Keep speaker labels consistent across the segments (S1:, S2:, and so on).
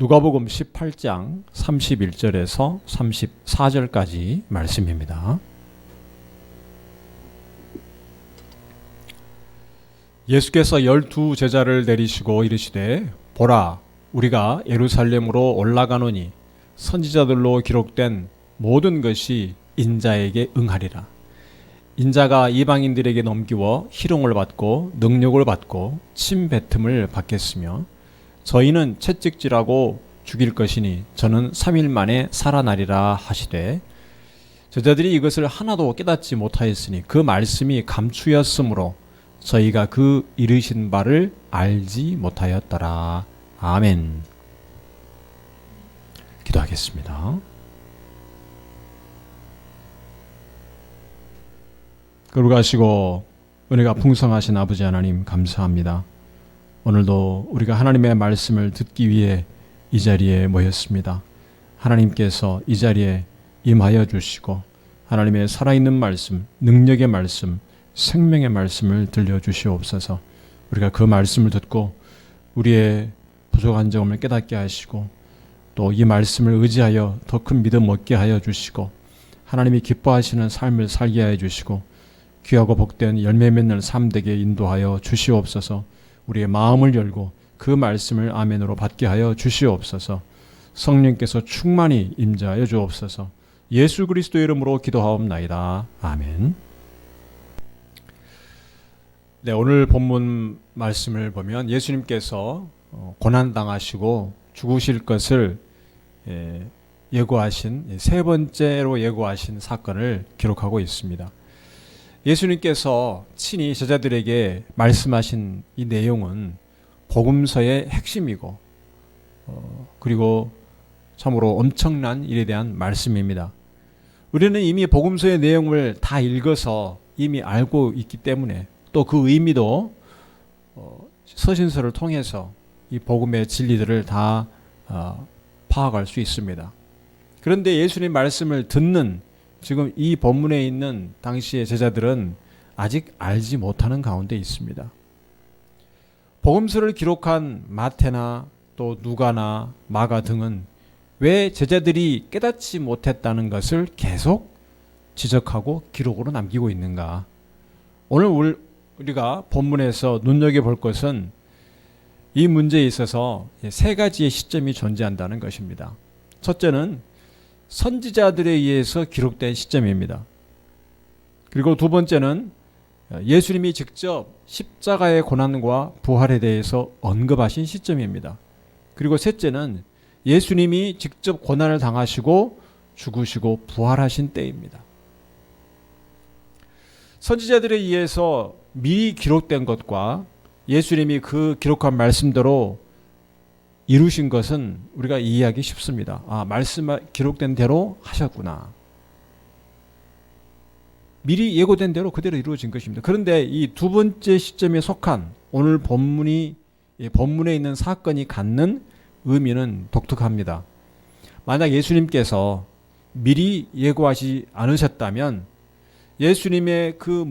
S1: 누가복음 18장 31절에서 34절까지 말씀입니다. 예수께서 12 제자를 내리시고 이르시되 보라 우리가 예루살렘으로 올라가노니 선지자들로 기록된 모든 것이 인자에게 응하리라. 인자가 이방인들에게 넘기워 희롱을 받고 능력을 받고 침뱉음을 받겠으며 저희는 채찍질하고 죽일 것이니 저는 3일 만에 살아나리라 하시되 제자들이 이것을 하나도 깨닫지 못하였으니 그 말씀이 감추였으므로 저희가 그 이르신 바를 알지 못하였더라. 아멘. 기도하겠습니다. 거룩하시고 은혜가 풍성하신 아버지 하나님 감사합니다. 오늘도 우리가 하나님의 말씀을 듣기 위해 이 자리에 모였습니다. 하나님께서 이 자리에 임하여 주시고 하나님의 살아있는 말씀, 능력의 말씀, 생명의 말씀을 들려주시옵소서. 우리가 그 말씀을 듣고 우리의 부족한 점을 깨닫게 하시고 또 이 말씀을 의지하여 더 큰 믿음 얻게 하여 주시고 하나님이 기뻐하시는 삶을 살게 하여 주시고 귀하고 복된 열매 맺는 삶 되게 인도하여 주시옵소서. 우리의 마음을 열고 그 말씀을 아멘으로 받게 하여 주시옵소서. 성령께서 충만히 임재하여 주옵소서. 예수 그리스도의 이름으로 기도하옵나이다. 아멘. 네, 오늘 본문 말씀을 보면 예수님께서 고난당하시고 죽으실 것을 예고하신 세 번째로 예고하신 사건을 기록하고 있습니다. 예수님께서 친히 제자들에게 말씀하신 이 내용은 복음서의 핵심이고 그리고 참으로 엄청난 일에 대한 말씀입니다. 우리는 이미 복음서의 내용을 다 읽어서 이미 알고 있기 때문에 또 그 의미도 서신서를 통해서 이 복음의 진리들을 다 파악할 수 있습니다. 그런데 예수님 말씀을 듣는 지금 이 본문에 있는 당시의 제자들은 아직 알지 못하는 가운데 있습니다. 복음서를 기록한 마태나 또 누가나 마가 등은 왜 제자들이 깨닫지 못했다는 것을 계속 지적하고 기록으로 남기고 있는가? 오늘 우리가 본문에서 눈여겨볼 것은 이 문제에 있어서 세 가지의 시점이 존재한다는 것입니다. 첫째는 선지자들에 의해서 기록된 시점입니다. 그리고 두 번째는 예수님이 직접 십자가의 고난과 부활에 대해서 언급하신 시점입니다. 그리고 셋째는 예수님이 직접 고난을 당하시고 죽으시고 부활하신 때입니다. 선지자들에 의해서 미리 기록된 것과 예수님이 그 기록한 말씀대로 이루신 것은 우리가 이해하기 쉽습니다. 아, 말씀 기록된 대로 하셨구나. 미리 예고된 대로 그대로 이루어진 것입니다. 그런데 이 두 번째 시점에 속한 오늘 본문에 있는 사건이 갖는 의미는 독특합니다. 만약 예수님께서 미리 예고하지 않으셨다면 예수님께서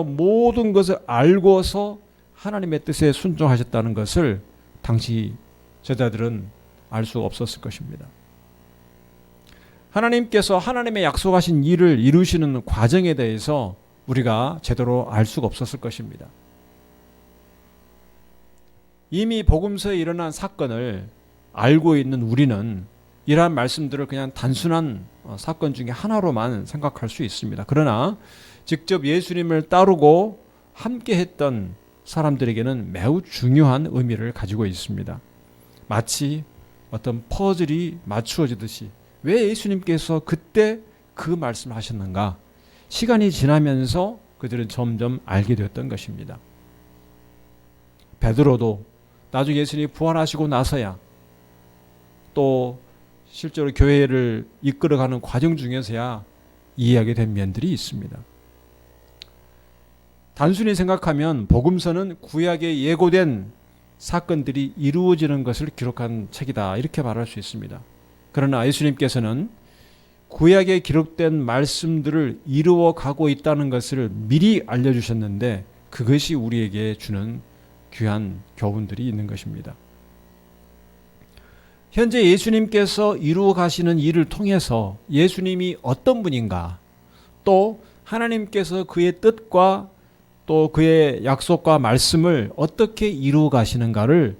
S1: 모든 것을 알고서 하나님의 뜻에 순종하셨다는 것을 당시 제자들은 알 수 없었을 것입니다. 하나님께서 하나님의 약속하신 일을 이루시는 과정에 대해서 우리가 제대로 알 수가 없었을 것입니다. 이미 복음서에 일어난 사건을 알고 있는 우리는 이러한 말씀들을 그냥 단순한 사건 중에 하나로만 생각할 수 있습니다. 그러나 직접 예수님을 따르고 함께 했던 사람들에게는 매우 중요한 의미를 가지고 있습니다. 마치 어떤 퍼즐이 맞추어지듯이 왜 예수님께서 그때 그 말씀을 하셨는가? 시간이 지나면서 그들은 점점 알게 되었던 것입니다. 베드로도 나중에 예수님이 부활하시고 나서야 또 실제로 교회를 이끌어가는 과정 중에서야 이해하게 된 면들이 있습니다. 단순히 생각하면 복음서는 구약에 예고된 사건들이 이루어지는 것을 기록한 책이다 이렇게 말할 수 있습니다. 그러나 예수님께서는 구약에 기록된 말씀들을 이루어가고 있다는 것을 미리 알려주셨는데 그것이 우리에게 주는 귀한 교훈들이 있는 것입니다. 현재 예수님께서 이루어 가시는 일을 통해서 예수님이 어떤 분인가, 또 하나님께서 그의 뜻과 또 그의 약속과 말씀을 어떻게 이루어 가시는가를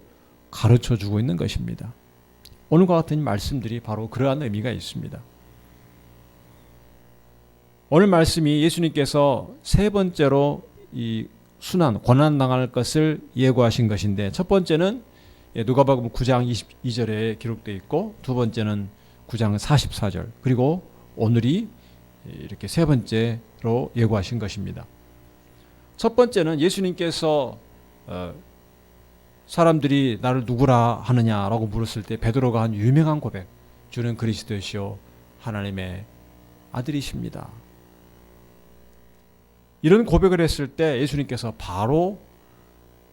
S1: 가르쳐 주고 있는 것입니다. 오늘과 같은 말씀들이 바로 그러한 의미가 있습니다. 오늘 말씀이 예수님께서 세 번째로 이 순환, 고난당할 것을 예고하신 것인데, 첫 번째는 누가복음 9장 22절에 기록되어 있고, 두 번째는 9장 44절, 그리고 오늘이 이렇게 세 번째로 예고하신 것입니다. 첫 번째는 예수님께서 사람들이 나를 누구라 하느냐라고 물었을 때 베드로가 한 유명한 고백, 주는 그리스도시요 하나님의 아들이십니다. 이런 고백을 했을 때 예수님께서 바로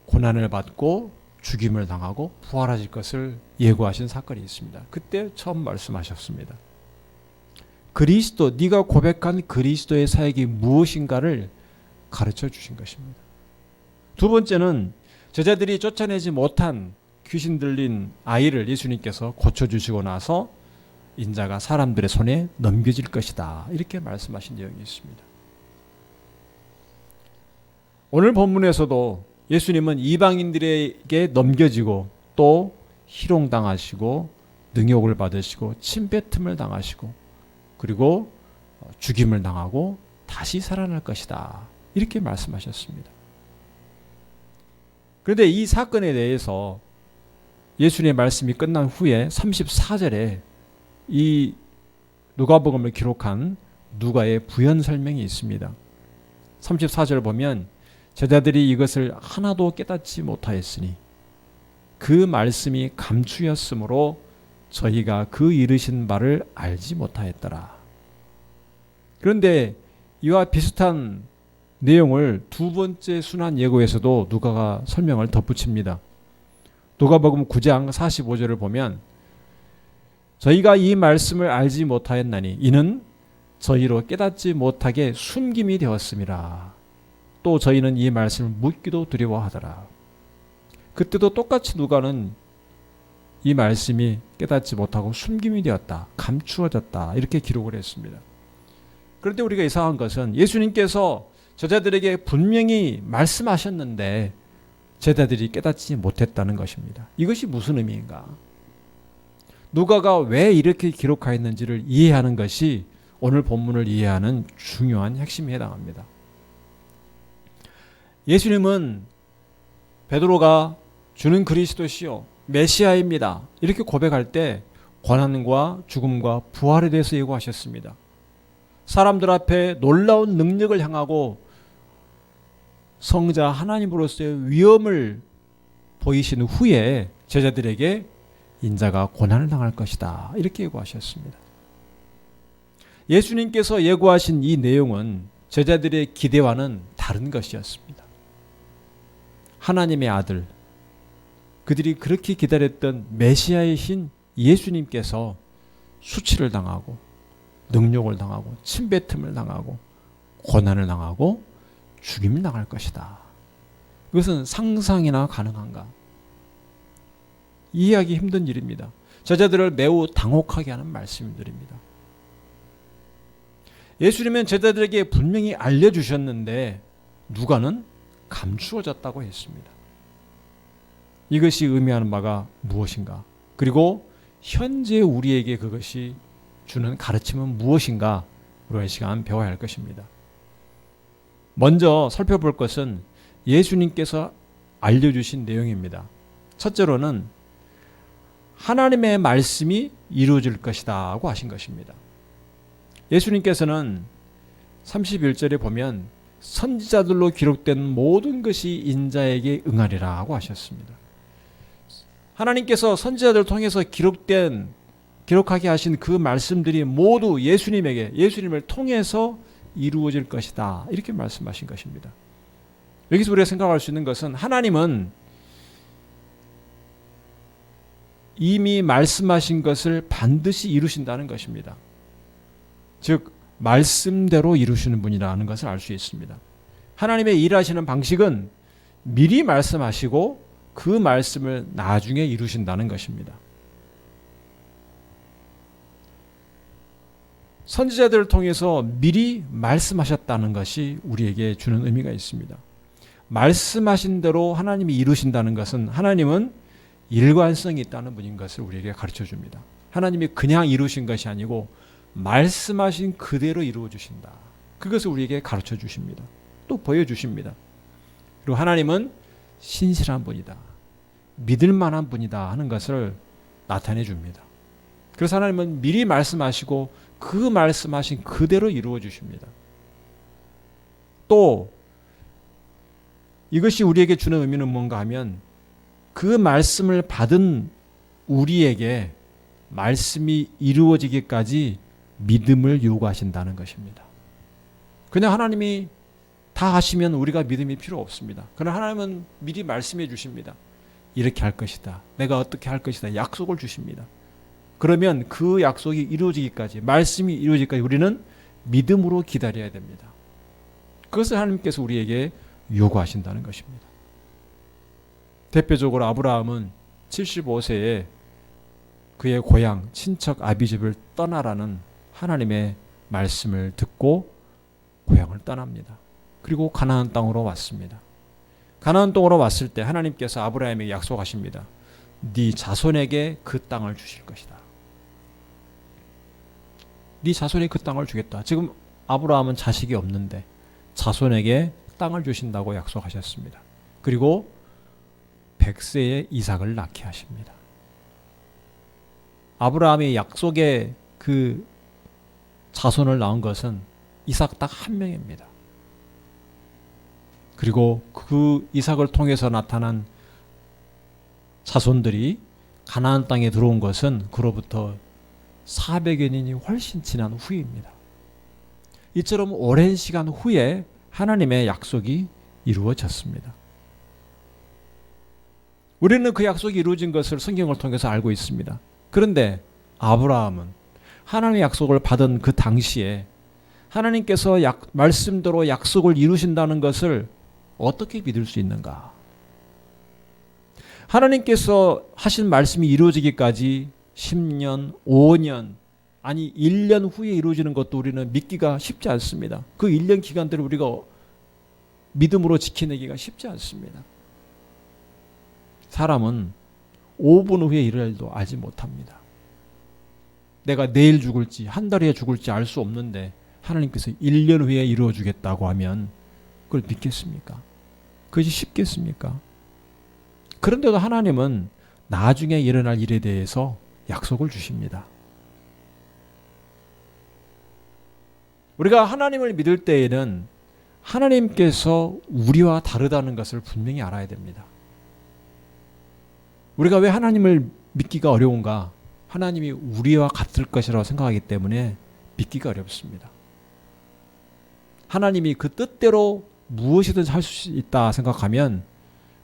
S1: 고난을 받고 죽임을 당하고 부활하실 것을 예고하신 사건이 있습니다. 그때 처음 말씀하셨습니다. 그리스도, 네가 고백한 그리스도의 사역이 무엇인가를 가르쳐 주신 것입니다. 두 번째는 제자들이 쫓아내지 못한 귀신 들린 아이를 예수님께서 고쳐주시고 나서 인자가 사람들의 손에 넘겨질 것이다, 이렇게 말씀하신 내용이 있습니다. 오늘 본문에서도 예수님은 이방인들에게 넘겨지고 또 희롱당하시고 능욕을 받으시고 침뱉음을 당하시고 그리고 죽임을 당하고 다시 살아날 것이다, 이렇게 말씀하셨습니다. 그런데 이 사건에 대해서 예수님의 말씀이 끝난 후에 34절에 이 누가복음을 기록한 누가의 부연 설명이 있습니다. 34절 보면 제자들이 이것을 하나도 깨닫지 못하였으니 그 말씀이 감추였으므로 저희가 그 이르신 바를 알지 못하였더라. 그런데 이와 비슷한 내용을 두 번째 순환 예고에서도 누가가 설명을 덧붙입니다. 누가복음 9장 45절을 보면 저희가 이 말씀을 알지 못하였나니 이는 저희로 깨닫지 못하게 숨김이 되었음이라. 또 저희는 이 말씀을 묻기도 두려워하더라. 그때도 똑같이 누가는 이 말씀이 깨닫지 못하고 숨김이 되었다, 감추어졌다, 이렇게 기록을 했습니다. 그런데 우리가 이상한 것은 예수님께서 제자들에게 분명히 말씀하셨는데 제자들이 깨닫지 못했다는 것입니다. 이것이 무슨 의미인가? 누가가 왜 이렇게 기록하였는지를 이해하는 것이 오늘 본문을 이해하는 중요한 핵심에 해당합니다. 예수님은 베드로가 주는 그리스도시요 메시아입니다, 이렇게 고백할 때 고난과 죽음과 부활에 대해서 예고하셨습니다. 사람들 앞에 놀라운 능력을 향하고 성자 하나님으로서의 위엄을 보이신 후에 제자들에게 인자가 고난을 당할 것이다, 이렇게 예고하셨습니다. 예수님께서 예고하신 이 내용은 제자들의 기대와는 다른 것이었습니다. 하나님의 아들, 그들이 그렇게 기다렸던 메시아이신 예수님께서 수치를 당하고 능욕을 당하고 침뱉음을 당하고 고난을 당하고 죽임을 당할 것이다. 이것은 상상이나 가능한가? 이해하기 힘든 일입니다. 제자들을 매우 당혹하게 하는 말씀들입니다. 예수님은 제자들에게 분명히 알려주셨는데 누가는 감추어졌다고 했습니다. 이것이 의미하는 바가 무엇인가? 그리고 현재 우리에게 그것이 주는 가르침은 무엇인가? 우리가 이 시간 배워야 할 것입니다. 먼저 살펴볼 것은 예수님께서 알려주신 내용입니다. 첫째로는 하나님의 말씀이 이루어질 것이다 하고 하신 것입니다. 예수님께서는 31절에 보면 선지자들로 기록된 모든 것이 인자에게 응하리라 하고 하셨습니다. 하나님께서 선지자들을 통해서 기록하게 하신 그 말씀들이 모두 예수님을 통해서 이루어질 것이다, 이렇게 말씀하신 것입니다. 여기서 우리가 생각할 수 있는 것은 하나님은 이미 말씀하신 것을 반드시 이루신다는 것입니다. 즉 말씀대로 이루시는 분이라는 것을 알 수 있습니다. 하나님의 일하시는 방식은 미리 말씀하시고 그 말씀을 나중에 이루신다는 것입니다. 선지자들을 통해서 미리 말씀하셨다는 것이 우리에게 주는 의미가 있습니다. 말씀하신 대로 하나님이 이루신다는 것은 하나님은 일관성이 있다는 분인 것을 우리에게 가르쳐 줍니다. 하나님이 그냥 이루신 것이 아니고 말씀하신 그대로 이루어 주신다. 그것을 우리에게 가르쳐 주십니다. 또 보여주십니다. 그리고 하나님은 신실한 분이다. 믿을 만한 분이다 하는 것을 나타내 줍니다. 그래서 하나님은 미리 말씀하시고 그 말씀하신 그대로 이루어 주십니다. 또 이것이 우리에게 주는 의미는 뭔가 하면 그 말씀을 받은 우리에게 말씀이 이루어지기까지 믿음을 요구하신다는 것입니다. 그냥 하나님이 다 하시면 우리가 믿음이 필요 없습니다. 그러나 하나님은 미리 말씀해 주십니다. 이렇게 할 것이다. 내가 어떻게 할 것이다. 약속을 주십니다. 그러면 그 약속이 이루어지기까지, 말씀이 이루어지기까지 우리는 믿음으로 기다려야 됩니다. 그것을 하나님께서 우리에게 요구하신다는 것입니다. 대표적으로 아브라함은 75세에 그의 고향, 친척 아비집을 떠나라는 하나님의 말씀을 듣고 고향을 떠납니다. 그리고 가나안 땅으로 왔습니다. 가나안 땅으로 왔을 때 하나님께서 아브라함에게 약속하십니다. 네 자손에게 그 땅을 주실 것이다. 네 자손에게 그 땅을 주겠다. 지금 아브라함은 자식이 없는데 자손에게 땅을 주신다고 약속하셨습니다. 그리고 100세에 이삭을 낳게 하십니다. 아브라함의 약속의 그 자손을 낳은 것은 이삭 딱 한 명입니다. 그리고 그 이삭을 통해서 나타난 자손들이 가나안 땅에 들어온 것은 그로부터 400여 년이 훨씬 지난 후입니다. 이처럼 오랜 시간 후에 하나님의 약속이 이루어졌습니다. 우리는 그 약속이 이루어진 것을 성경을 통해서 알고 있습니다. 그런데 아브라함은 하나님의 약속을 받은 그 당시에 하나님께서 말씀대로 약속을 이루신다는 것을 어떻게 믿을 수 있는가? 하나님께서 하신 말씀이 이루어지기까지 10년, 5년, 아니 1년 후에 이루어지는 것도 우리는 믿기가 쉽지 않습니다. 그 1년 기간들을 우리가 믿음으로 지켜내기가 쉽지 않습니다. 사람은 5분 후에 이를 일도 알지 못합니다. 내가 내일 죽을지 한 달 후에 죽을지 알 수 없는데 하나님께서 1년 후에 이루어 주겠다고 하면 그걸 믿겠습니까? 그것이 쉽겠습니까? 그런데도 하나님은 나중에 일어날 일에 대해서 약속을 주십니다. 우리가 하나님을 믿을 때에는 하나님께서 우리와 다르다는 것을 분명히 알아야 됩니다. 우리가 왜 하나님을 믿기가 어려운가? 하나님이 우리와 같을 것이라고 생각하기 때문에 믿기가 어렵습니다. 하나님이 그 뜻대로 무엇이든 할 수 있다 생각하면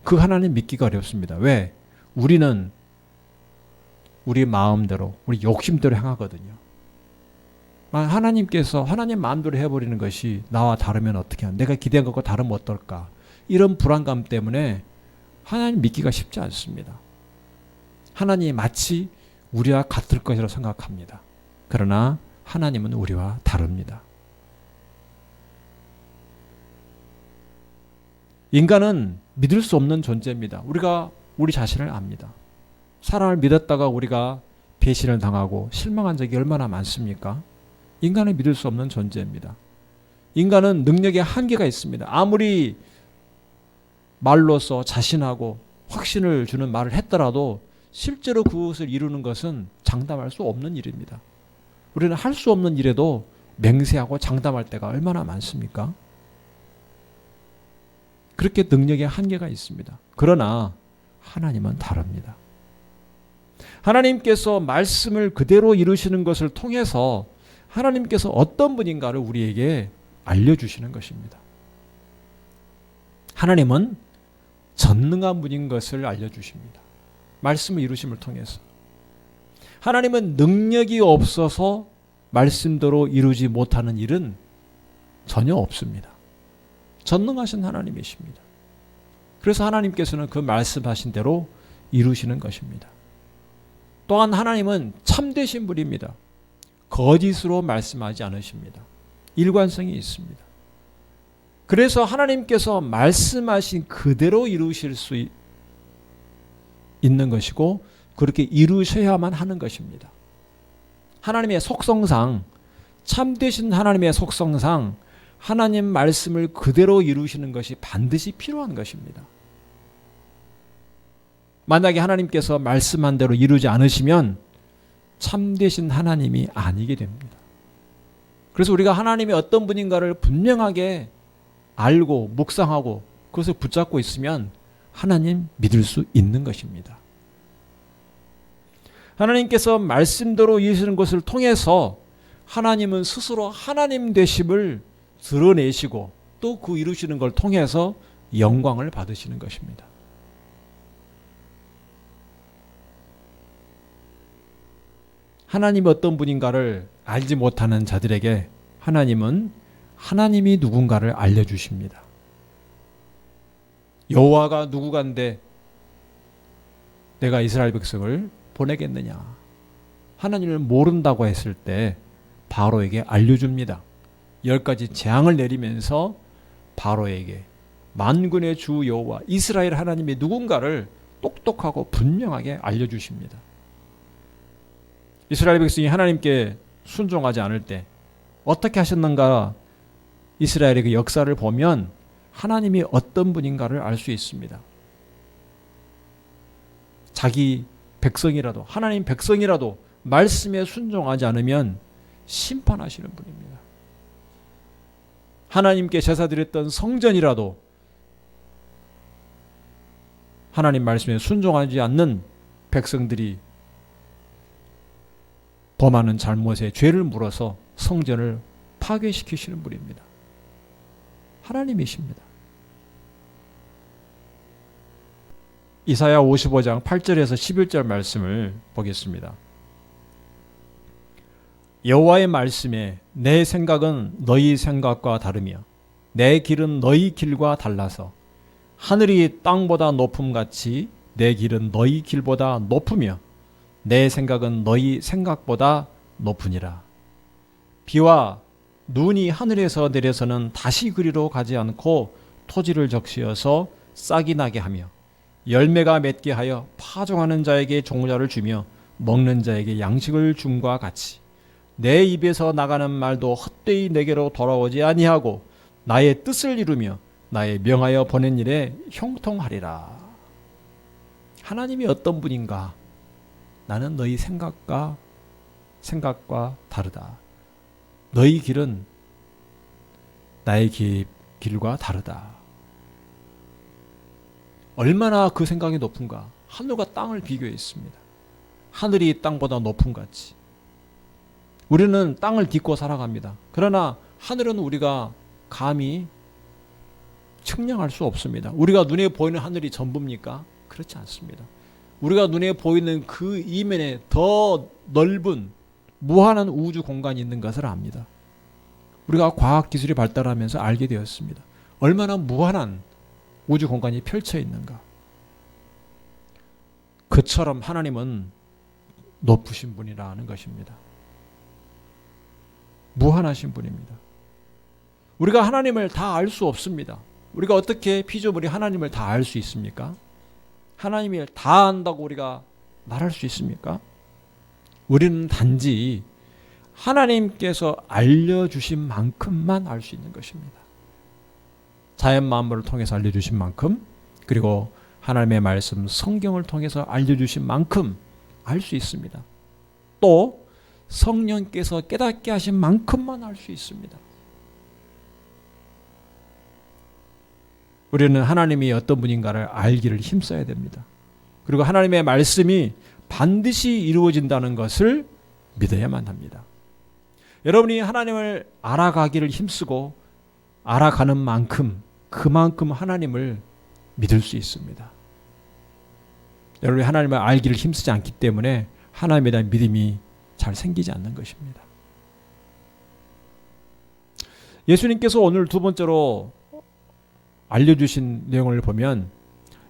S1: 그 하나님 믿기가 어렵습니다. 왜? 우리는 우리 마음대로, 우리 욕심대로 행하거든요. 하나님께서 하나님 마음대로 해버리는 것이 나와 다르면 어떻게 하냐? 내가 기대한 것과 다르면 어떨까? 이런 불안감 때문에 하나님 믿기가 쉽지 않습니다. 하나님이 마치 우리와 같을 것이라고 생각합니다. 그러나 하나님은 우리와 다릅니다. 인간은 믿을 수 없는 존재입니다. 우리가 우리 자신을 압니다. 사람을 믿었다가 우리가 배신을 당하고 실망한 적이 얼마나 많습니까? 인간은 믿을 수 없는 존재입니다. 인간은 능력의 한계가 있습니다. 아무리 말로써 자신하고 확신을 주는 말을 했더라도 실제로 그것을 이루는 것은 장담할 수 없는 일입니다. 우리는 할 수 없는 일에도 맹세하고 장담할 때가 얼마나 많습니까? 그렇게 능력의 한계가 있습니다. 그러나 하나님은 다릅니다. 하나님께서 말씀을 그대로 이루시는 것을 통해서 하나님께서 어떤 분인가를 우리에게 알려주시는 것입니다. 하나님은 전능한 분인 것을 알려주십니다. 말씀을 이루심을 통해서. 하나님은 능력이 없어서 말씀대로 이루지 못하는 일은 전혀 없습니다. 전능하신 하나님이십니다. 그래서 하나님께서는 그 말씀하신 대로 이루시는 것입니다. 또한 하나님은 참되신 분입니다. 거짓으로 말씀하지 않으십니다. 일관성이 있습니다. 그래서 하나님께서 말씀하신 그대로 이루실 수 있는 것이고 그렇게 이루셔야만 하는 것입니다. 하나님의 속성상, 참되신 하나님의 속성상 하나님 말씀을 그대로 이루시는 것이 반드시 필요한 것입니다. 만약에 하나님께서 말씀한 대로 이루지 않으시면 참되신 하나님이 아니게 됩니다. 그래서 우리가 하나님이 어떤 분인가를 분명하게 알고 묵상하고 그것을 붙잡고 있으면 하나님 믿을 수 있는 것입니다. 하나님께서 말씀대로 이루시는 것을 통해서 하나님은 스스로 하나님 되심을 드러내시고 또 그 이루시는 걸 통해서 영광을 받으시는 것입니다. 하나님이 어떤 분인가를 알지 못하는 자들에게 하나님은 하나님이 누군가를 알려주십니다. 여호와가 누구간데 내가 이스라엘 백성을 보내겠느냐. 하나님을 모른다고 했을 때 바로에게 알려줍니다. 10가지 재앙을 내리면서 바로에게 만군의 주 여호와 이스라엘 하나님이 누군가를 똑똑하고 분명하게 알려주십니다. 이스라엘 백성이 하나님께 순종하지 않을 때 어떻게 하셨는가 이스라엘의 그 역사를 보면 하나님이 어떤 분인가를 알 수 있습니다. 자기 백성이라도 하나님 백성이라도 말씀에 순종하지 않으면 심판하시는 분입니다. 하나님께 제사드렸던 성전이라도 하나님 말씀에 순종하지 않는 백성들이 범하는 잘못에 죄를 물어서 성전을 파괴시키시는 분입니다. 하나님이십니다. 이사야 55장 8절에서 11절 말씀을 보겠습니다. 여호와의 말씀에 내 생각은 너희 생각과 다르며 내 길은 너희 길과 달라서 하늘이 땅보다 높음같이 내 길은 너희 길보다 높으며 내 생각은 너희 생각보다 높으니라. 비와 눈이 하늘에서 내려서는 다시 그리로 가지 않고 토지를 적시어서 싹이 나게 하며 열매가 맺게 하여 파종하는 자에게 종자를 주며 먹는 자에게 양식을 줌과 같이 내 입에서 나가는 말도 헛되이 내게로 돌아오지 아니하고 나의 뜻을 이루며 나의 명하여 보낸 일에 형통하리라. 하나님이 어떤 분인가? 나는 너희 생각과 다르다. 너희 길은 나의 길과 다르다. 얼마나 그 생각이 높은가? 하늘과 땅을 비교했습니다. 하늘이 땅보다 높음같이. 우리는 땅을 딛고 살아갑니다. 그러나 하늘은 우리가 감히 측량할 수 없습니다. 우리가 눈에 보이는 하늘이 전부입니까? 그렇지 않습니다. 우리가 눈에 보이는 그 이면에 더 넓은 무한한 우주 공간이 있는 것을 압니다. 우리가 과학기술이 발달하면서 알게 되었습니다. 얼마나 무한한 우주 공간이 펼쳐 있는가. 그처럼 하나님은 높으신 분이라는 것입니다. 무한하신 분입니다. 우리가 하나님을 다 알 수 없습니다. 우리가 어떻게 피조물이 하나님을 다 알 수 있습니까? 하나님을 다 안다고 우리가 말할 수 있습니까? 우리는 단지 하나님께서 알려주신 만큼만 알 수 있는 것입니다. 자연 만물을 통해서 알려주신 만큼, 그리고 하나님의 말씀 성경을 통해서 알려주신 만큼 알 수 있습니다. 또 성령께서 깨닫게 하신 만큼만 알 수 있습니다. 우리는 하나님이 어떤 분인가를 알기를 힘써야 됩니다. 그리고 하나님의 말씀이 반드시 이루어진다는 것을 믿어야만 합니다. 여러분이 하나님을 알아가기를 힘쓰고 알아가는 만큼 그만큼 하나님을 믿을 수 있습니다. 여러분이 하나님을 알기를 힘쓰지 않기 때문에 하나님에 대한 믿음이 잘 생기지 않는 것입니다. 예수님께서 오늘 두 번째로 알려주신 내용을 보면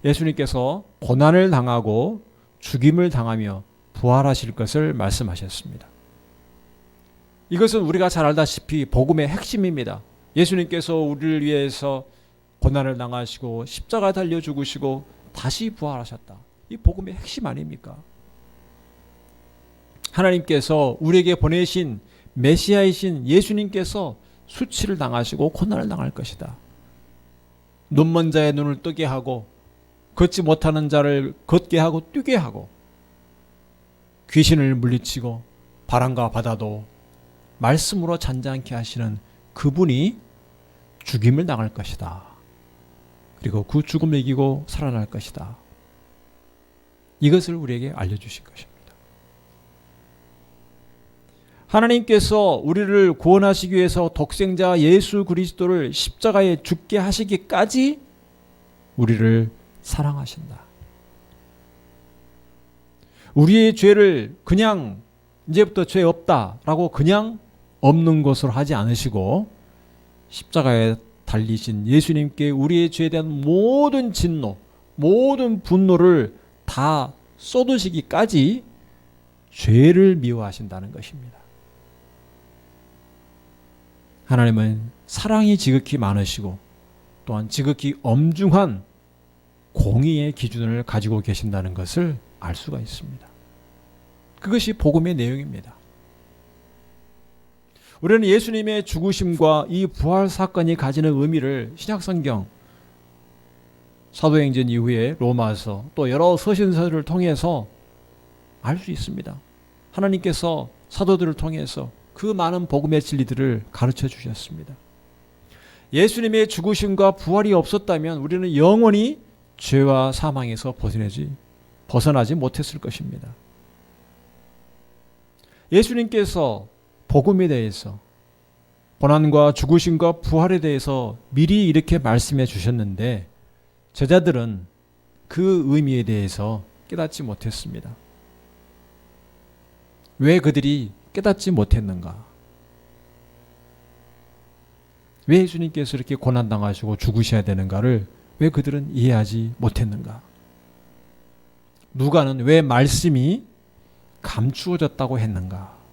S1: 예수님께서 고난을 당하고 죽임을 당하며 부활하실 것을 말씀하셨습니다. 이것은 우리가 잘 알다시피 복음의 핵심입니다. 예수님께서 우리를 위해서 고난을 당하시고 십자가에 달려 죽으시고 다시 부활하셨다. 이 복음의 핵심 아닙니까? 하나님께서 우리에게 보내신 메시아이신 예수님께서 수치를 당하시고 고난을 당할 것이다. 눈먼 자의 눈을 뜨게 하고 걷지 못하는 자를 걷게 하고 뛰게 하고 귀신을 물리치고 바람과 바다도 말씀으로 잔잔케 하시는 그분이 죽임을 당할 것이다. 그리고 그 죽음을 이기고 살아날 것이다. 이것을 우리에게 알려주신 것입니다. 하나님께서 우리를 구원하시기 위해서 독생자 예수 그리스도를 십자가에 죽게 하시기까지 우리를 사랑하신다. 우리의 죄를 그냥 이제부터 죄 없다라고 그냥 없는 것으로 하지 않으시고 십자가에 달리신 예수님께 우리의 죄에 대한 모든 진노, 모든 분노를 다 쏟으시기까지 죄를 미워하신다는 것입니다. 하나님은 사랑이 지극히 많으시고 또한 지극히 엄중한 공의의 기준을 가지고 계신다는 것을 알 수가 있습니다. 그것이 복음의 내용입니다. 우리는 예수님의 죽으심과 이 부활 사건이 가지는 의미를 신약성경, 사도행전 이후에 로마서 또 여러 서신서를 통해서 알 수 있습니다. 하나님께서 사도들을 통해서 그 많은 복음의 진리들을 가르쳐 주셨습니다. 예수님의 죽으심과 부활이 없었다면 우리는 영원히 죄와 사망에서 벗어나지 못했을 것입니다. 예수님께서 복음에 대해서 고난과 죽으심과 부활에 대해서 미리 이렇게 말씀해 주셨는데 제자들은 그 의미에 대해서 깨닫지 못했습니다. 왜 그들이 깨닫지 못했는가? 왜 예수님께서 이렇게 고난당하시고 죽으셔야 되는가를 왜 그들은 이해하지 못했는가? 누가는 왜 말씀이 감추어졌다고 했는가?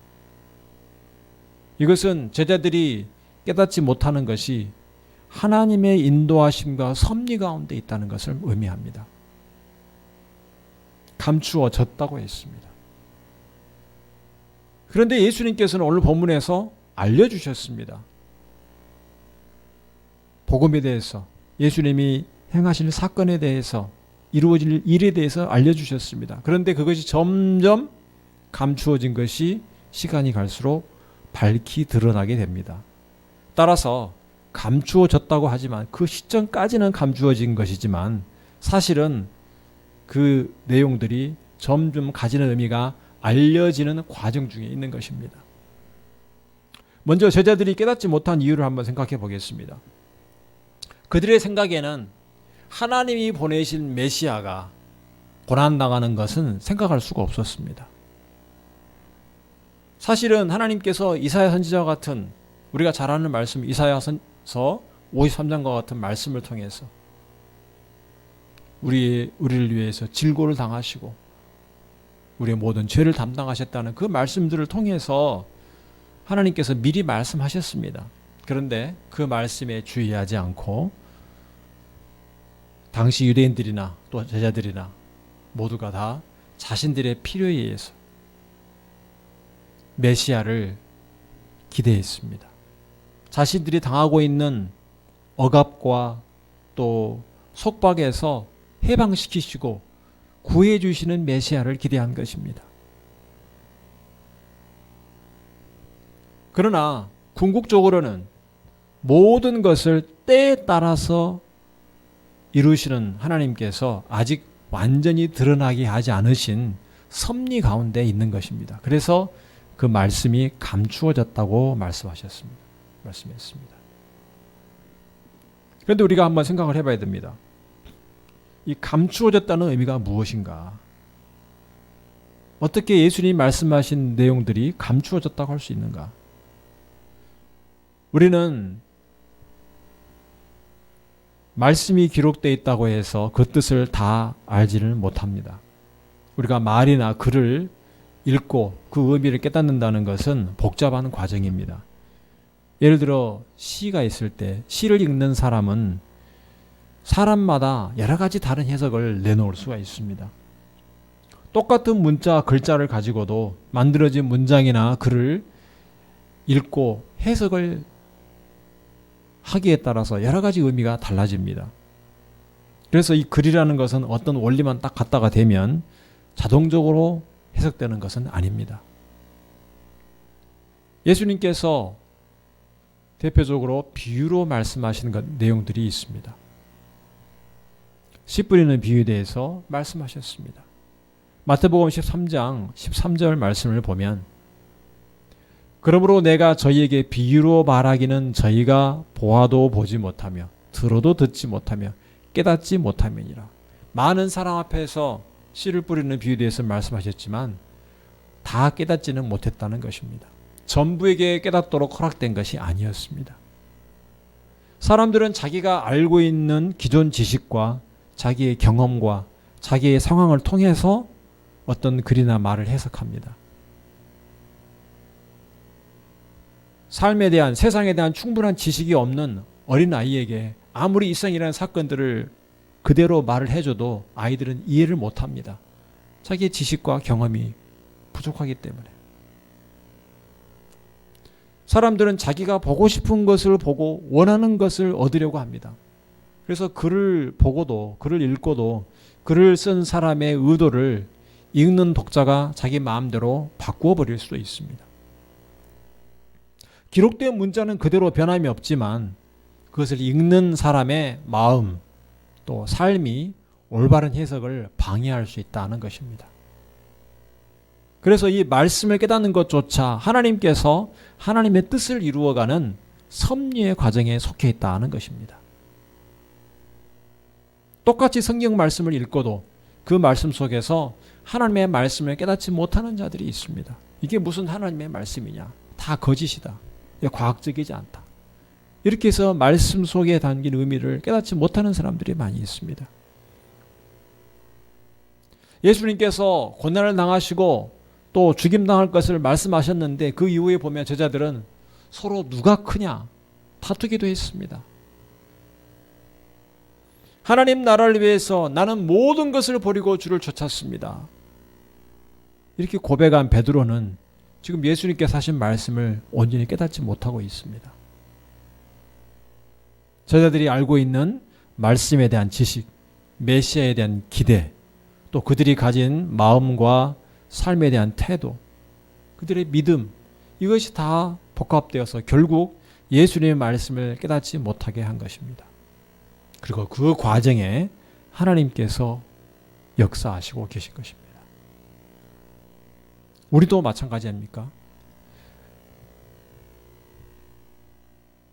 S1: 이것은 제자들이 깨닫지 못하는 것이 하나님의 인도하심과 섭리 가운데 있다는 것을 의미합니다. 감추어졌다고 했습니다. 그런데 예수님께서는 오늘 본문에서 알려주셨습니다. 복음에 대해서, 예수님이 행하실 사건에 대해서, 이루어질 일에 대해서 알려주셨습니다. 그런데 그것이 점점 감추어진 것이 시간이 갈수록 밝히 드러나게 됩니다. 따라서 감추어졌다고 하지만 그 시점까지는 감추어진 것이지만 사실은 그 내용들이 점점 가지는 의미가 알려지는 과정 중에 있는 것입니다. 먼저 제자들이 깨닫지 못한 이유를 한번 생각해 보겠습니다. 그들의 생각에는 하나님이 보내신 메시아가 고난당하는 것은 생각할 수가 없었습니다. 사실은 하나님께서 이사야 선지자와 같은 우리가 잘 아는 말씀 이사야서 53장과 같은 말씀을 통해서 우리를 위해서 질고를 당하시고 우리의 모든 죄를 담당하셨다는 그 말씀들을 통해서 하나님께서 미리 말씀하셨습니다. 그런데 그 말씀에 주의하지 않고 당시 유대인들이나 또 제자들이나 모두가 다 자신들의 필요에 의해서 메시아를 기대했습니다. 자신들이 당하고 있는 억압과 또 속박에서 해방시키시고 구해 주시는 메시아를 기대한 것입니다. 그러나 궁극적으로는 모든 것을 때에 따라서 이루시는 하나님께서 아직 완전히 드러나게 하지 않으신 섭리 가운데 있는 것입니다. 그래서 그 말씀이 감추어졌다고 말씀했습니다. 그런데 우리가 한번 생각을 해봐야 됩니다. 이 감추어졌다는 의미가 무엇인가? 어떻게 예수님이 말씀하신 내용들이 감추어졌다고 할 수 있는가? 우리는 말씀이 기록되어 있다고 해서 그 뜻을 다 알지는 못합니다. 우리가 말이나 글을 읽고 그 의미를 깨닫는다는 것은 복잡한 과정입니다. 예를 들어 시가 있을 때 시를 읽는 사람은 사람마다 여러 가지 다른 해석을 내놓을 수가 있습니다. 똑같은 문자, 글자를 가지고도 만들어진 문장이나 글을 읽고 해석을 하기에 따라서 여러 가지 의미가 달라집니다. 그래서 이 글이라는 것은 어떤 원리만 딱 갖다가 대면 자동적으로 해석되는 것은 아닙니다. 예수님께서 대표적으로 비유로 말씀하시는 내용들이 있습니다. 씨 뿌리는 비유에 대해서 말씀하셨습니다. 마태복음 13장 13절 말씀을 보면 그러므로 내가 저희에게 비유로 말하기는 저희가 보아도 보지 못하며 들어도 듣지 못하며 깨닫지 못함이니라. 많은 사람 앞에서 씨를 뿌리는 비유에 대해서 말씀하셨지만 다 깨닫지는 못했다는 것입니다. 전부에게 깨닫도록 허락된 것이 아니었습니다. 사람들은 자기가 알고 있는 기존 지식과 자기의 경험과 자기의 상황을 통해서 어떤 글이나 말을 해석합니다. 삶에 대한, 세상에 대한 충분한 지식이 없는 어린아이에게 아무리 일상이라는 사건들을 그대로 말을 해줘도 아이들은 이해를 못합니다. 자기의 지식과 경험이 부족하기 때문에. 사람들은 자기가 보고 싶은 것을 보고 원하는 것을 얻으려고 합니다. 그래서 글을 보고도, 글을 읽고도 글을 쓴 사람의 의도를 읽는 독자가 자기 마음대로 바꾸어 버릴 수도 있습니다. 기록된 문자는 그대로 변함이 없지만 그것을 읽는 사람의 마음 또 삶이 올바른 해석을 방해할 수 있다는 것입니다. 그래서 이 말씀을 깨닫는 것조차 하나님께서 하나님의 뜻을 이루어가는 섭리의 과정에 속해 있다는 것입니다. 똑같이 성경 말씀을 읽고도 그 말씀 속에서 하나님의 말씀을 깨닫지 못하는 자들이 있습니다. 이게 무슨 하나님의 말씀이냐? 다 거짓이다. 과학적이지 않다. 이렇게 해서 말씀 속에 담긴 의미를 깨닫지 못하는 사람들이 많이 있습니다. 예수님께서 고난을 당하시고 또 죽임당할 것을 말씀하셨는데 그 이후에 보면 제자들은 서로 누가 크냐 다투기도 했습니다. 하나님 나라를 위해서 나는 모든 것을 버리고 주를 쫓았습니다. 이렇게 고백한 베드로는 지금 예수님께서 하신 말씀을 온전히 깨닫지 못하고 있습니다. 제자들이 알고 있는 말씀에 대한 지식, 메시아에 대한 기대, 또 그들이 가진 마음과 삶에 대한 태도, 그들의 믿음, 이것이 다 복합되어서 결국 예수님의 말씀을 깨닫지 못하게 한 것입니다. 그리고 그 과정에 하나님께서 역사하시고 계신 것입니다. 우리도 마찬가지 아닙니까?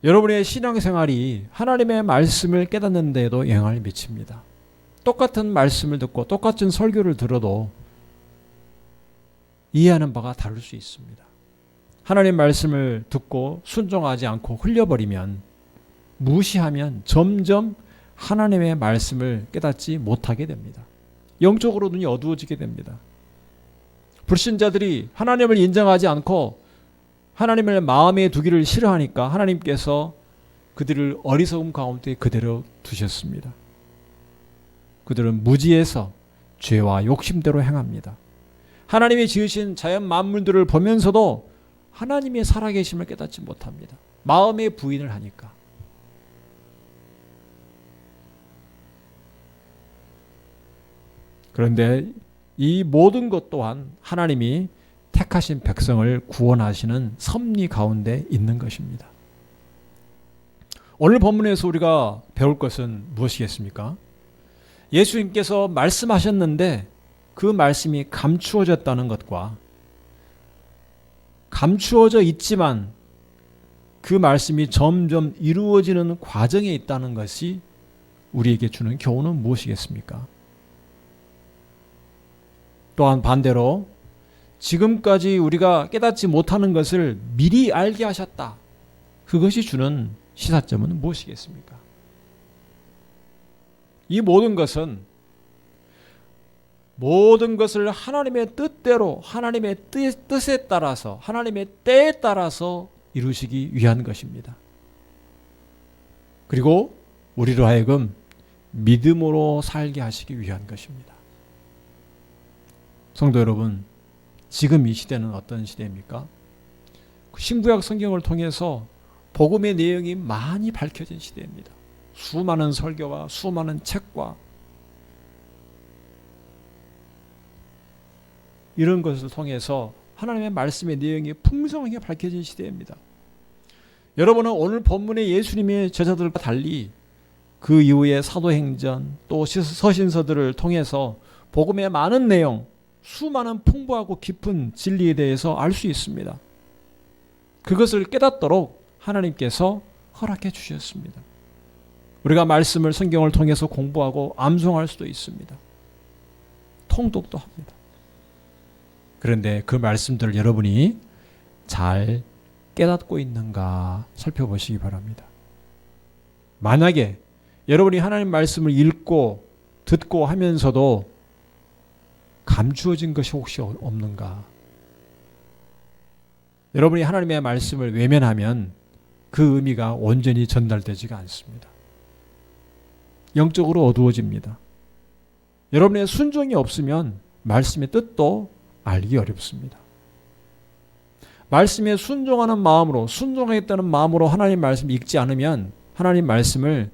S1: 여러분의 신앙생활이 하나님의 말씀을 깨닫는 데에도 영향을 미칩니다. 똑같은 말씀을 듣고 똑같은 설교를 들어도 이해하는 바가 다를 수 있습니다. 하나님 말씀을 듣고 순종하지 않고 흘려버리면, 무시하면 점점 하나님의 말씀을 깨닫지 못하게 됩니다. 영적으로 눈이 어두워지게 됩니다. 불신자들이 하나님을 인정하지 않고 하나님을 마음에 두기를 싫어하니까 하나님께서 그들을 어리석음 가운데 그대로 두셨습니다. 그들은 무지해서 죄와 욕심대로 행합니다. 하나님이 지으신 자연 만물들을 보면서도 하나님의 살아계심을 깨닫지 못합니다. 마음의 부인을 하니까. 그런데 이 모든 것 또한 하나님이 택하신 백성을 구원하시는 섭리 가운데 있는 것입니다. 오늘 본문에서 우리가 배울 것은 무엇이겠습니까? 예수님께서 말씀하셨는데 그 말씀이 감추어졌다는 것과 감추어져 있지만 그 말씀이 점점 이루어지는 과정에 있다는 것이 우리에게 주는 교훈은 무엇이겠습니까? 또한 반대로 지금까지 우리가 깨닫지 못하는 것을 미리 알게 하셨다. 그것이 주는 시사점은 무엇이겠습니까? 이 모든 것은 모든 것을 하나님의 뜻대로, 하나님의 뜻에 따라서, 하나님의 때에 따라서 이루시기 위한 것입니다. 그리고 우리로 하여금 믿음으로 살게 하시기 위한 것입니다. 성도 여러분, 지금 이 시대는 어떤 시대입니까? 신구약 성경을 통해서 복음의 내용이 많이 밝혀진 시대입니다. 수많은 설교와 수많은 책과 이런 것을 통해서 하나님의 말씀의 내용이 풍성하게 밝혀진 시대입니다. 여러분은 오늘 본문의 예수님의 제자들과 달리 그 이후에 사도행전 또 서신서들을 통해서 복음의 많은 내용, 수많은 풍부하고 깊은 진리에 대해서 알 수 있습니다. 그것을 깨닫도록 하나님께서 허락해 주셨습니다. 우리가 말씀을 성경을 통해서 공부하고 암송할 수도 있습니다. 통독도 합니다. 그런데 그 말씀들을 여러분이 잘 깨닫고 있는가 살펴보시기 바랍니다. 만약에 여러분이 하나님 말씀을 읽고 듣고 하면서도 감추어진 것이 혹시 없는가? 여러분이 하나님의 말씀을 외면하면 그 의미가 온전히 전달되지가 않습니다. 영적으로 어두워집니다. 여러분의 순종이 없으면 말씀의 뜻도 알기 어렵습니다. 말씀에 순종하는 마음으로, 순종하겠다는 마음으로 하나님 말씀 읽지 않으면 하나님 말씀을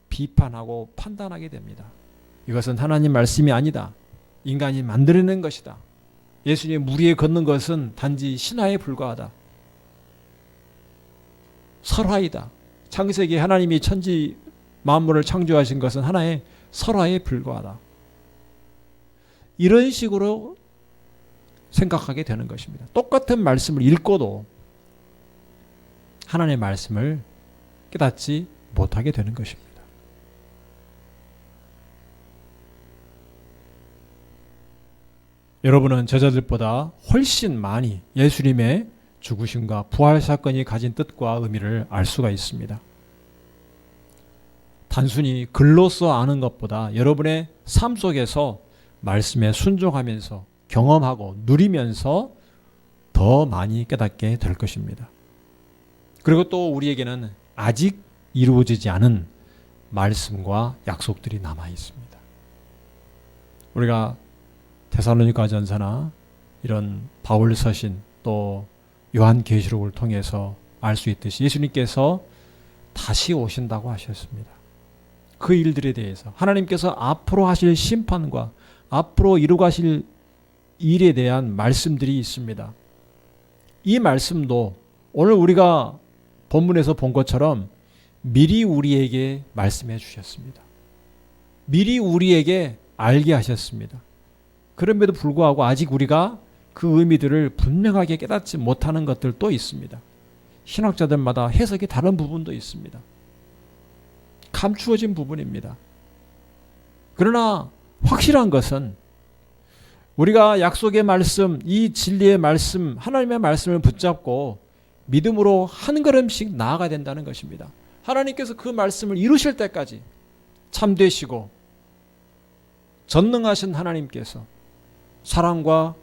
S1: 비판하고 판단하게 됩니다. 이것은 하나님 말씀이 아니다. 인간이 만들어낸 것이다. 예수님의 물 위에 걷는 것은 단지 신화에 불과하다. 설화이다. 창세기에 하나님이 천지 만물을 창조하신 것은 하나의 설화에 불과하다. 이런 식으로 생각하게 되는 것입니다. 똑같은 말씀을 읽고도 하나님의 말씀을 깨닫지 못하게 되는 것입니다. 여러분은 제자들보다 훨씬 많이 예수님의 죽으심과 부활 사건이 가진 뜻과 의미를 알 수가 있습니다. 단순히 글로써 아는 것보다 여러분의 삶 속에서 말씀에 순종하면서 경험하고 누리면서 더 많이 깨닫게 될 것입니다. 그리고 또 우리에게는 아직 이루어지지 않은 말씀과 약속들이 남아 있습니다. 우리가 데살로니가전서나 이런 바울 서신 또 요한계시록을 통해서 알 수 있듯이 예수님께서 다시 오신다고 하셨습니다. 그 일들에 대해서 하나님께서 앞으로 하실 심판과 앞으로 이루가실 일에 대한 말씀들이 있습니다. 이 말씀도 오늘 우리가 본문에서 본 것처럼 미리 우리에게 말씀해 주셨습니다. 미리 우리에게 알게 하셨습니다. 그럼에도 불구하고 아직 우리가 그 의미들을 분명하게 깨닫지 못하는 것들도 있습니다. 신학자들마다 해석이 다른 부분도 있습니다. 감추어진 부분입니다. 그러나 확실한 것은 우리가 약속의 말씀, 이 진리의 말씀, 하나님의 말씀을 붙잡고 믿음으로 한 걸음씩 나아가야 된다는 것입니다. 하나님께서 그 말씀을 이루실 때까지 참되시고 전능하신 하나님께서 사랑과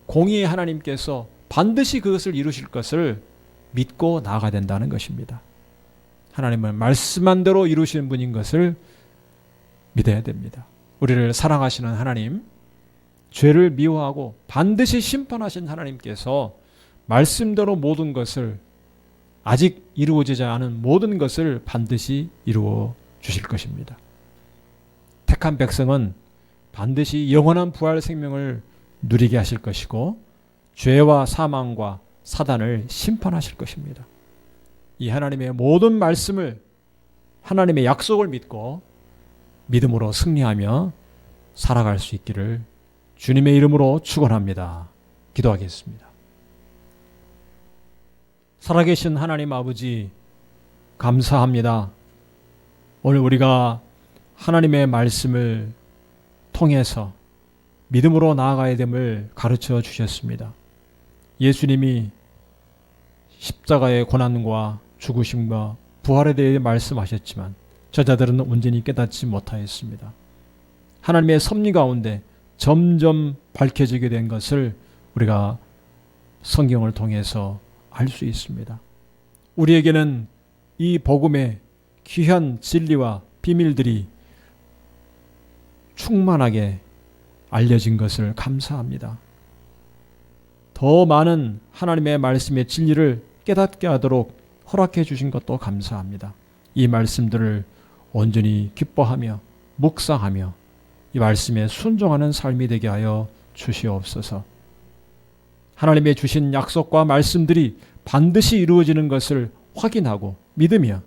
S1: 공의의 하나님께서 반드시 그것을 이루실 것을 믿고 나아가야 된다는 것입니다. 하나님은 말씀한 대로 이루시는 분인 것을 믿어야 됩니다. 우리를 사랑하시는 하나님, 죄를 미워하고 반드시 심판하신 하나님께서 말씀대로 모든 것을 아직 이루어지지 않은 모든 것을 반드시 이루어 주실 것입니다. 택한 백성은 반드시 영원한 부활 생명을 누리게 하실 것이고 죄와 사망과 사단을 심판하실 것입니다. 이 하나님의 모든 말씀을 하나님의 약속을 믿고 믿음으로 승리하며 살아갈 수 있기를 주님의 이름으로 축원합니다. 기도하겠습니다. 살아계신 하나님 아버지 감사합니다. 오늘 우리가 하나님의 말씀을 통해서 믿음으로 나아가야 됨을 가르쳐 주셨습니다. 예수님이 십자가의 고난과 죽으심과 부활에 대해 말씀하셨지만 저자들은 온전히 깨닫지 못하였습니다. 하나님의 섭리 가운데 점점 밝혀지게 된 것을 우리가 성경을 통해서 알 수 있습니다. 우리에게는 이 복음의 귀한 진리와 비밀들이 충만하게 알려진 것을 감사합니다. 더 많은 하나님의 말씀의 진리를 깨닫게 하도록 허락해 주신 것도 감사합니다. 이 말씀들을 온전히 기뻐하며 묵상하며 이 말씀에 순종하는 삶이 되게 하여 주시옵소서. 하나님의 주신 약속과 말씀들이 반드시 이루어지는 것을 확인하고 믿으며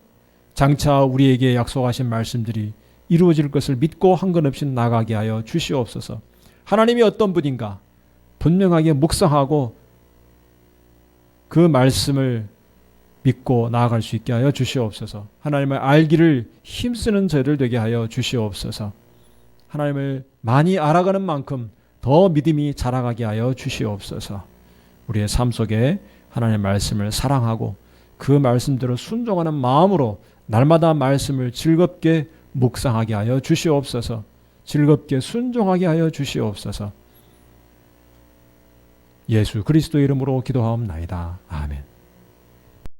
S1: 장차 우리에게 약속하신 말씀들이 이루어질 것을 믿고 한건없이 나가게 하여 주시옵소서. 하나님이 어떤 분인가 분명하게 묵상하고 그 말씀을 믿고 나아갈 수 있게 하여 주시옵소서. 하나님을 알기를 힘쓰는 저희들 되게 하여 주시옵소서. 하나님을 많이 알아가는 만큼 더 믿음이 자라가게 하여 주시옵소서. 우리의 삶 속에 하나님의 말씀을 사랑하고 그 말씀대로 순종하는 마음으로 날마다 말씀을 즐겁게 묵상하게 하여 주시옵소서. 즐겁게 순종하게 하여 주시옵소서. 예수 그리스도 이름으로 기도하옵나이다. 아멘.